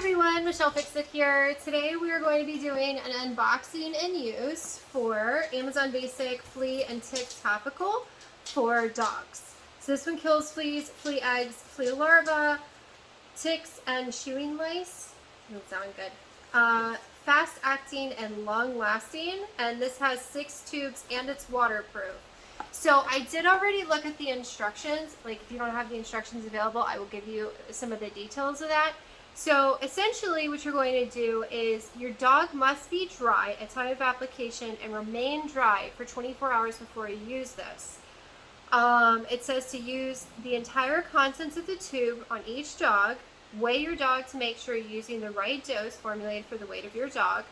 everyone, Michelle Fixit here. Today we are going to be doing an unboxing and use for Amazon Basic Flea and Tick Topical for dogs. So this one kills fleas, flea eggs, flea larvae, ticks, and chewing lice. Doesn't sound good. Fast acting and long lasting, and this has 6 tubes and it's waterproof. So I did already look at the instructions. Like if you don't have the instructions available, I will give you some of the details of that. So essentially what you're going to do is your dog must be dry at time of application and remain dry for 24 hours before you use this. It says to use the entire contents of the tube on each dog, weigh your dog to make sure you're using the right dose formulated for the weight of your dog,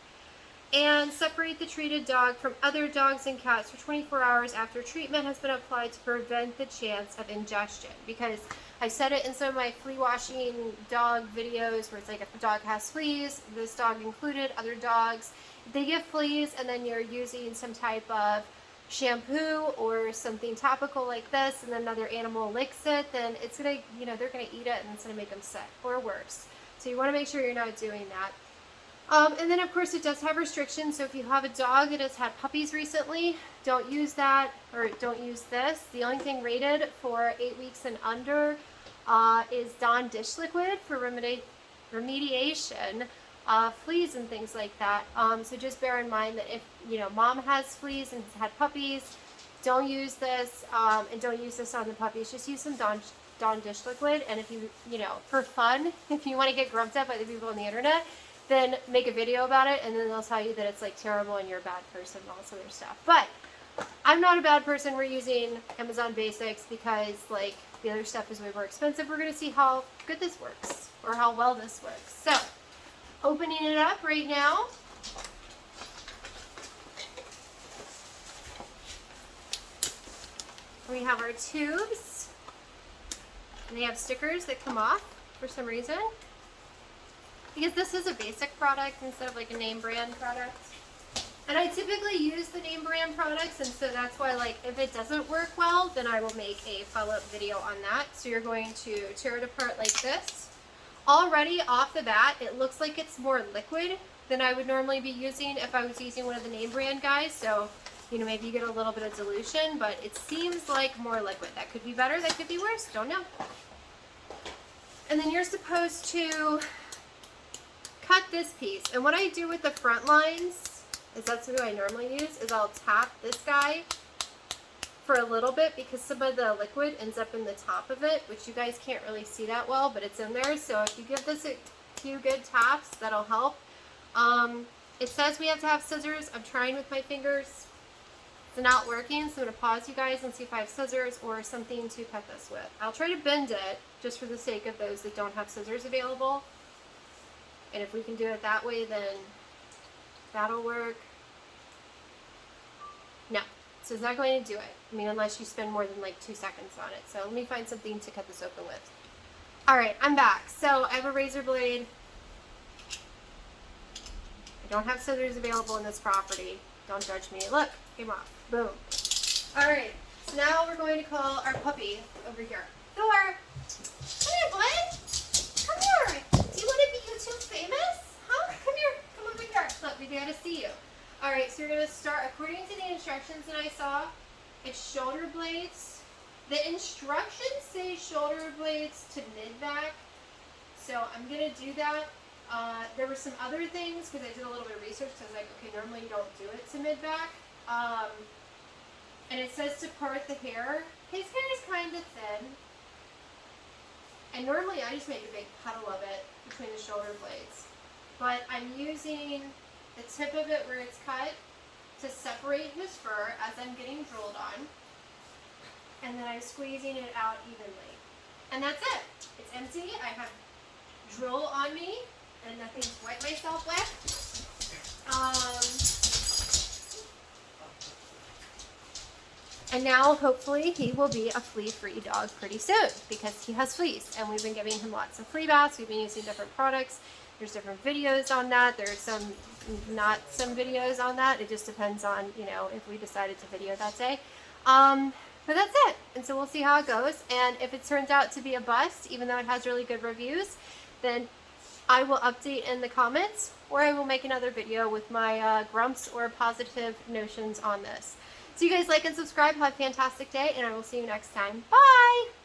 and separate the treated dog from other dogs and cats for 24 hours after treatment has been applied to prevent the chance of ingestion. Because I said it in some of my flea washing dog videos where it's like if a dog has fleas, this dog included, other dogs, if they get fleas and then you're using some type of shampoo or something topical like this and then another animal licks it, then it's gonna, they're gonna eat it and it's gonna make them sick or worse. So you wanna make sure you're not doing that. And then of course it does have restrictions, so if you have a dog that has had puppies recently, don't use that, or don't use this. The only thing rated for 8 weeks and under is Dawn dish liquid for remediation of fleas and things like that. So just bear in mind that if mom has fleas and has had puppies, don't use this, and don't use this on the puppies. Just use some Dawn dish liquid, and if you for fun, if you want to get grumped at by the people on the internet, then make a video about it, and then they'll tell you that it's like terrible and you're a bad person and all this other stuff. But I'm not a bad person. We're using Amazon Basics because like the other stuff is way more expensive. We're going to see how good this works or how well this works. So opening it up right now. We have our tubes, and they have stickers that come off for some reason. Because this is a basic product instead of like a name brand product. And I typically use the name brand products, and so that's why, like, if it doesn't work well, then I will make a follow-up video on that. So you're going to tear it apart like this. Already off the bat, it looks like it's more liquid than I would normally be using if I was using one of the name brand guys. So, maybe you get a little bit of dilution, but it seems like more liquid. That could be better, that could be worse, don't know. And then you're supposed to cut this piece, and what I do with the front lines is that's what I normally use, is I'll tap this guy for a little bit because some of the liquid ends up in the top of it, which you guys can't really see that well, but it's in there. So if you give this a few good taps, that'll help. It says we have to have scissors. I'm trying with my fingers. It's not working, so I'm going to pause you guys and see if I have scissors or something to cut this with. I'll try to bend it just for the sake of those that don't have scissors available. And if we can do it that way, then that'll work. No, so it's not going to do it. I mean, unless you spend more than like 2 seconds on it. So let me find something to cut this open with. All right, I'm back. So I have a razor blade. I don't have scissors available in this property. Don't judge me. Look, came off. Boom. All right, so now we're going to call our puppy over here. Thor, come here, bud. Come here. Do you want to be YouTube famous? Huh? Come here. Come over here. Look, we gotta see you. All right, so you're gonna start according to the instructions that I saw. It's shoulder blades. The instructions say shoulder blades to mid-back, so I'm gonna do that. There were some other things because I did a little bit of research. So I was like, okay, normally you don't do it to mid-back. And it says to part the hair. His hair is kind of thin. And normally I just make a big puddle of it between the shoulder blades. But I'm using the tip of it where it's cut to separate his fur as I'm getting drooled on. And then I'm squeezing it out evenly. And that's it. It's empty. I have drool on me and nothing to wipe myself with. And now, hopefully, he will be a flea-free dog pretty soon because he has fleas. And we've been giving him lots of flea baths. We've been using different products. There's different videos on that. There's not some videos on that. It just depends on, if we decided to video that day. But that's it. And so we'll see how it goes. And if it turns out to be a bust, even though it has really good reviews, then I will update in the comments, or I will make another video with my grumps or positive notions on this. So you guys like and subscribe. Have a fantastic day, and I will see you next time. Bye!